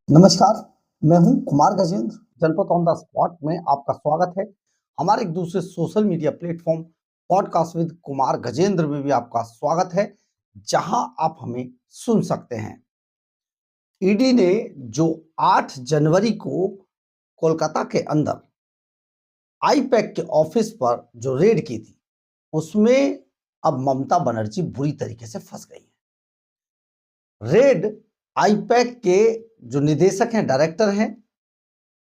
नमस्कार, मैं हूं कुमार गजेंद्र। जनपद ऑन द स्पॉट में आपका स्वागत है। हमारे एक दूसरे social media platform podcast with Kumar Gajendra में भी आपका स्वागत है, जहां आप हमें सुन सकते हैं। ईडी ने जो 8 जनवरी को कोलकाता के अंदर आईपैक के ऑफिस पर जो रेड की थी, उसमें अब ममता बनर्जी बुरी तरीके से फंस गई है। रेड आईपैक के जो निदेशक हैं, डायरेक्टर हैं,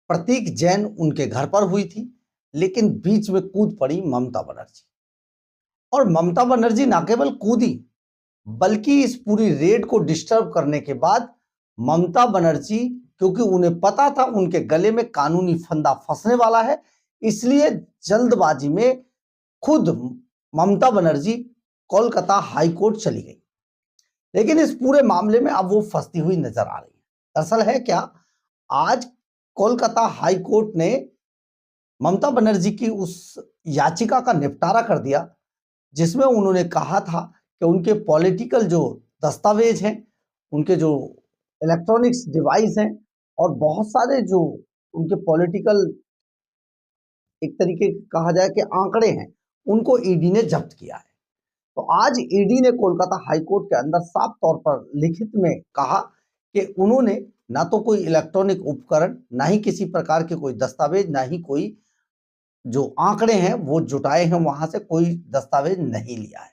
प्रतीक जैन, उनके घर पर हुई थी, लेकिन बीच में कूद पड़ी ममता बनर्जी। और ममता बनर्जी ना केवल कूदी, बल्कि इस पूरी रेड को डिस्टर्ब करने के बाद ममता बनर्जी, क्योंकि उन्हें पता था उनके गले में कानूनी फंदा फंसने वाला है, इसलिए जल्दबाजी में खुद ममता बनर्जी कोलकाता हाई कोर्ट चली गई। लेकिन इस पूरे मामले में अब वो फंसती हुई नजर आ रही है। दरअसल है क्या, आज कोलकाता हाई कोर्ट ने ममता बनर्जी की उस याचिका का निपटारा कर दिया, जिसमें उन्होंने कहा था कि उनके पॉलिटिकल जो दस्तावेज हैं, उनके जो इलेक्ट्रॉनिक्स डिवाइस हैं और बहुत सारे जो उनके पॉलिटिकल, एक तरीके कहा जाए कि आंकड़े हैं, उनको ईडी ने जब्त किया है। तो आज ईडी ने कोलकाता हाई कोर्ट के अंदर साफ तौर पर लिखित में कहा कि उन्होंने ना तो कोई इलेक्ट्रॉनिक उपकरण, ना ही किसी प्रकार के कोई दस्तावेज, ना ही कोई जो आंकड़े हैं वो जुटाए हैं, वहां से कोई दस्तावेज नहीं लिया है।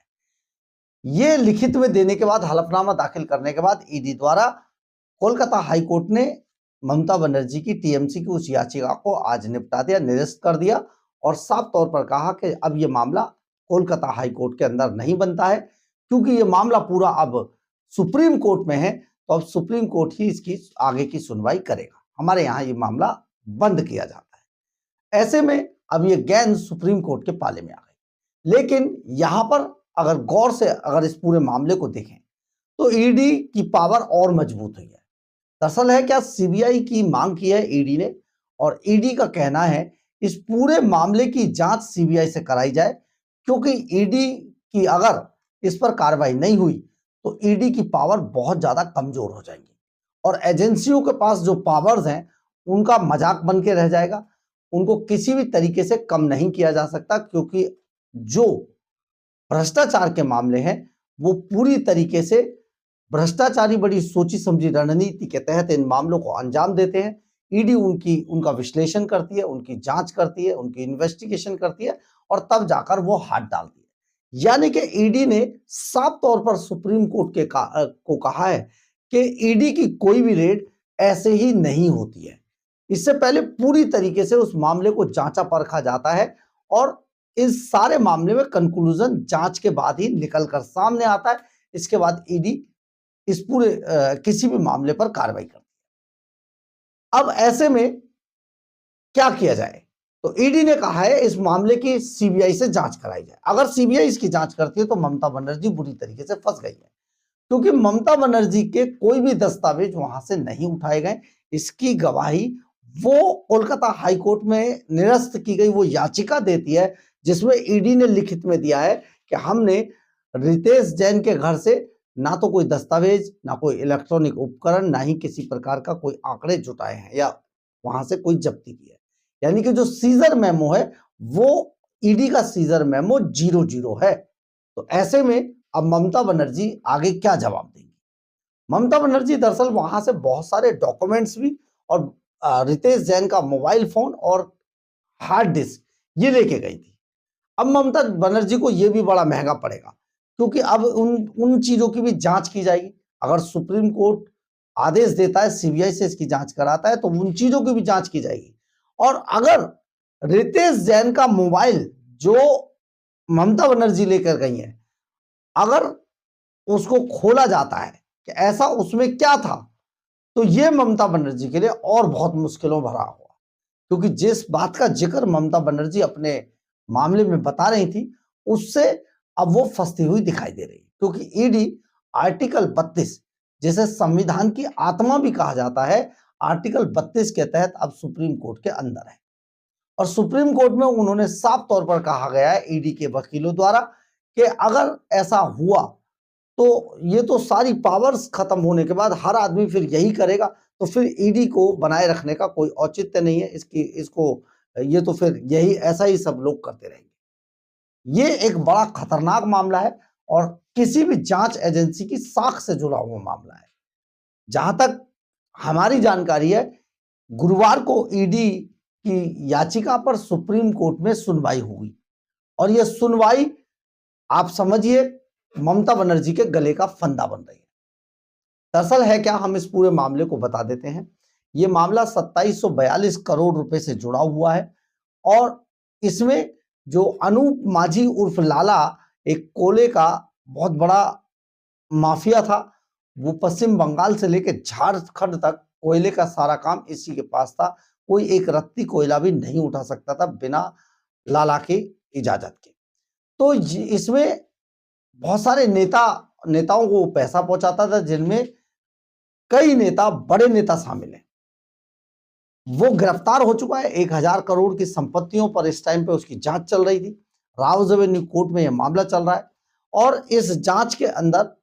ये लिखित में देने के बाद, हलफनामा दाखिल करने के बाद ईडी द्वारा कोलकाता हाई कोर्ट ने ममता बनर्जी की टीएमसी की उस याचिका को आज निपटा दिया, निरस्त कर दिया और साफ तौर पर कहा कि अब ये मामला कोलकाता हाई कोर्ट के अंदर नहीं बनता है, क्योंकि ये मामला पूरा अब सुप्रीम कोर्ट में है। तो अब सुप्रीम कोर्ट ही इसकी आगे की सुनवाई करेगा। हमारे यहाँ ये मामला बंद किया जाता है। ऐसे में अब ये गेंद सुप्रीम कोर्ट के पाले में आ गई। लेकिन यहां पर अगर गौर से अगर इस पूरे मामले को देखें, तो ईडी की पावर और मजबूत हुई है। दरअसल है क्या, सीबीआई की मांग की है ईडी ने, और ईडी का कहना है इस पूरे मामले की जांच सीबीआई से कराई जाए, क्योंकि ईडी की अगर इस पर कार्रवाई नहीं हुई तो ईडी की पावर बहुत ज्यादा कमजोर हो जाएगी और एजेंसियों के पास जो पावर्स हैं उनका मजाक बन के रह जाएगा। उनको किसी भी तरीके से कम नहीं किया जा सकता, क्योंकि जो भ्रष्टाचार के मामले हैं वो पूरी तरीके से भ्रष्टाचारी बड़ी सोची समझी रणनीति के तहत इन मामलों को अंजाम देते हैं। ईडी उनका विश्लेषण करती है, उनकी जांच करती है, उनकी इन्वेस्टिगेशन करती है और तब जाकर वो हाथ डालती है। यानी कि ईडी ने साफ तौर पर सुप्रीम कोर्ट को कहा है कि ईडी की कोई भी रेड ऐसे ही नहीं होती है। इससे पहले पूरी तरीके से उस मामले को जांचा परखा जाता है और इस सारे मामले में कंक्लूजन जांच के बाद ही निकलकर सामने आता है। इसके बाद ईडी इस पूरे किसी भी मामले पर कार्रवाई करती है। अब ऐसे में क्या किया जाए, तो ईडी ने कहा है इस मामले की सीबीआई से जांच कराई जाए। अगर सीबीआई इसकी जांच करती है तो ममता बनर्जी बुरी तरीके से फंस गई है, क्योंकि ममता बनर्जी के कोई भी दस्तावेज वहां से नहीं उठाए गए। इसकी गवाही वो कोलकाता हाई कोर्ट में निरस्त की गई वो याचिका देती है, जिसमें ईडी ने लिखित में दिया है कि हमने रितेश जैन के घर से ना तो कोई दस्तावेज, ना कोई इलेक्ट्रॉनिक उपकरण, ना ही किसी प्रकार का कोई आंकड़े जुटाए हैं या वहां से कोई जब्ती की है। यानी कि जो सीजर मेमो है वो ईडी का सीजर मेमो 00 है। तो ऐसे में अब ममता बनर्जी आगे क्या जवाब देंगी? ममता बनर्जी दरअसल वहां से बहुत सारे डॉक्यूमेंट्स भी और रितेश जैन का मोबाइल फोन और हार्ड डिस्क ये लेके गई थी। अब ममता बनर्जी को यह भी बड़ा महंगा पड़ेगा, क्योंकि अब उन उन चीजों की भी जांच की जाएगी। अगर सुप्रीम कोर्ट आदेश देता है, सीबीआई से इसकी जांच कराता है, तो उन चीजों की भी जांच की जाएगी। और अगर रितेश जैन का मोबाइल जो ममता बनर्जी लेकर गई है, अगर उसको खोला जाता है कि ऐसा उसमें क्या था, तो ये ममता बनर्जी के लिए और बहुत मुश्किलों भरा हुआ, क्योंकि जिस बात का जिक्र ममता बनर्जी अपने मामले में बता रही थी, उससे अब वो फंसती हुई दिखाई दे रही है। क्योंकि ईडी आर्टिकल 32, जिसे संविधान की आत्मा भी कहा जाता है, आर्टिकल 32 के तहत अब सुप्रीम कोर्ट के अंदर है। और सुप्रीम कोर्ट में उन्होंने साफ तौर पर कहा गया है ईडी के वकीलों द्वारा कि अगर ऐसा हुआ तो ये तो सारी पावर्स खत्म होने के बाद हर आदमी फिर यही करेगा, तो फिर ईडी को बनाए रखने का कोई औचित्य नहीं है। इसको ये तो फिर यही ऐसा ही सब लोग करते रहेंगे। ये एक बड़ा खतरनाक मामला है और किसी भी जांच एजेंसी की साख से जुड़ा हुआ मामला है। जहां तक हमारी जानकारी है, गुरुवार को ईडी की याचिका पर सुप्रीम कोर्ट में सुनवाई हुई और यह सुनवाई आप समझिए ममता बनर्जी के गले का फंदा बन रही है। दरअसल है क्या, हम इस पूरे मामले को बता देते हैं। यह मामला 2742 करोड़ रुपए से जुड़ा हुआ है और इसमें जो अनूप माझी उर्फ लाला एक कोयले का बहुत बड़ा माफिया था, वो पश्चिम बंगाल से लेकर झारखंड तक कोयले का सारा काम इसी के पास था। कोई एक रत्ती कोयला भी नहीं उठा सकता था बिना लाला की इजाजत के। तो इसमें बहुत सारे नेताओं को पैसा पहुंचाता था, जिनमें कई नेता, बड़े नेता शामिल हैं। वो गिरफ्तार हो चुका है। 1000 करोड़ की संपत्तियों पर इस टाइम पे उसकी जांच चल रही थी। राउज एवेन्यू कोर्ट में यह मामला चल रहा है और इस जांच के अंदर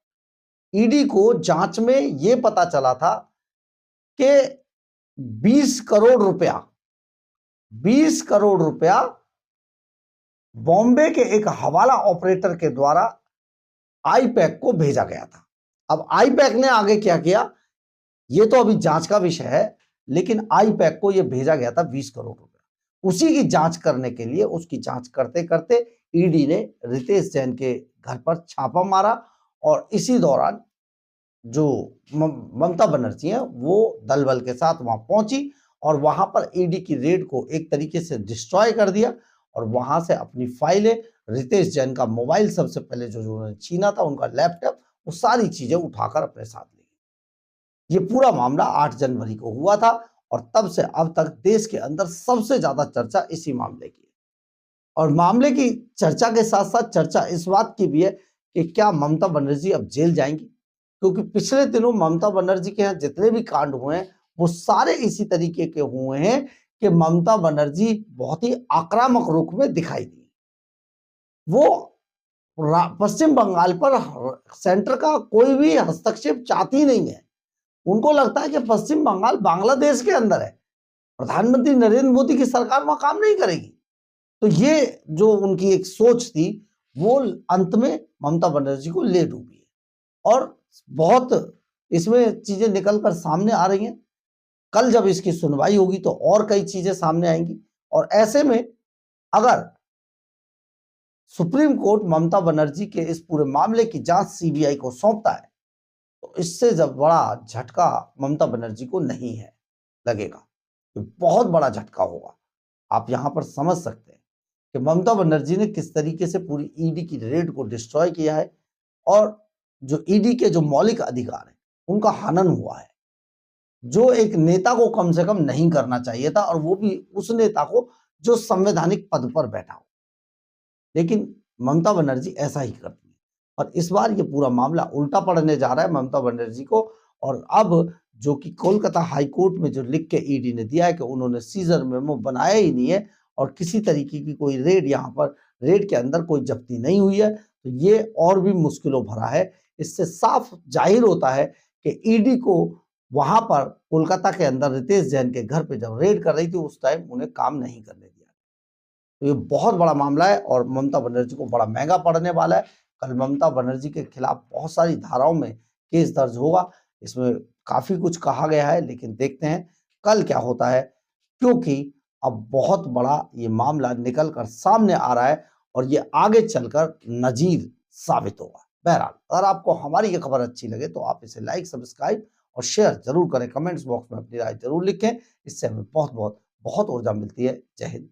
ईडी को जांच में यह पता चला था कि 20 करोड़ रुपया बॉम्बे के एक हवाला ऑपरेटर के द्वारा आईपैक को भेजा गया था। अब आईपैक ने आगे क्या किया, यह तो अभी जांच का विषय है, लेकिन आईपैक को यह भेजा गया था 20 करोड़ रुपया। उसी की जांच करने के लिए, उसकी जांच करते करते ईडी ने रितेश जैन के घर पर छापा मारा और इसी दौरान जो ममता बनर्जी है वो दल बल के साथ वहां पहुंची और वहां पर ईडी की रेड को एक तरीके से डिस्ट्रॉय कर दिया और वहां से अपनी फाइलें, रितेश जैन का मोबाइल सबसे पहले जो उन्होंने छीना था, उनका लैपटॉप, वो सारी चीजें उठाकर अपने साथ ले गए। ये पूरा मामला 8 जनवरी को हुआ था और तब से अब तक देश के अंदर सबसे ज्यादा चर्चा इसी मामले की है। और मामले की चर्चा के साथ साथ चर्चा इस बात की भी है कि क्या ममता बनर्जी अब जेल जाएंगी, क्योंकि पिछले दिनों ममता बनर्जी के यहाँ जितने भी कांड हुए हैं वो सारे इसी तरीके के हुए हैं कि ममता बनर्जी बहुत ही आक्रामक रुख में दिखाई दी। वो पश्चिम बंगाल पर सेंटर का कोई भी हस्तक्षेप चाहती नहीं है। उनको लगता है कि पश्चिम बंगाल बांग्लादेश के अंदर है, प्रधानमंत्री नरेंद्र मोदी की सरकार वहां काम नहीं करेगी। तो ये जो उनकी एक सोच थी वो अंत में ममता बनर्जी को ले डूबी है और बहुत इसमें चीजें निकलकर सामने आ रही हैं। कल जब इसकी सुनवाई होगी तो और कई चीजें सामने आएंगी और ऐसे में अगर सुप्रीम कोर्ट ममता बनर्जी के इस पूरे मामले की जांच सीबीआई को सौंपता है तो इससे जब बड़ा झटका ममता बनर्जी को नहीं है लगेगा, तो बहुत बड़ा झटका होगा। आप यहां पर समझ सकते हैं कि ममता बनर्जी ने किस तरीके से पूरी ईडी की रेड को डिस्ट्रॉय किया है और जो ईडी के जो मौलिक अधिकार है उनका हनन हुआ है, जो एक नेता को कम से कम नहीं करना चाहिए था और वो भी उस नेता को जो संवैधानिक पद पर बैठा हो। लेकिन ममता बनर्जी ऐसा ही करती है और इस बार ये पूरा मामला उल्टा पड़ने जा रहा है ममता बनर्जी को। और अब जो कि कोलकाता हाई कोर्ट में जो लिख के ईडी ने दिया है कि उन्होंने सीजर मेमो बनाया ही नहीं है और किसी तरीके की कोई रेड, यहाँ पर रेड के अंदर कोई जब्ती नहीं हुई है, तो ये और भी मुश्किलों भरा है। इससे साफ जाहिर होता है कि ईडी को वहां पर कोलकाता के अंदर रितेश जैन के घर पे जब रेड कर रही थी उस टाइम उन्हें काम नहीं करने दिया। तो ये बहुत बड़ा मामला है और ममता बनर्जी को बड़ा महंगा पड़ने वाला है। कल ममता बनर्जी के खिलाफ बहुत सारी धाराओं में केस दर्ज होगा। इसमें काफी कुछ कहा गया है, लेकिन देखते हैं कल क्या होता है, क्योंकि अब बहुत बड़ा ये मामला निकल कर सामने आ रहा है और ये आगे चलकर नजीर साबित होगा। बहरहाल, अगर आपको हमारी ये खबर अच्छी लगे तो आप इसे लाइक, सब्सक्राइब और शेयर जरूर करें। कमेंट्स बॉक्स में अपनी राय जरूर लिखें, इससे हमें बहुत बहुत बहुत ऊर्जा मिलती है। जय हिंद।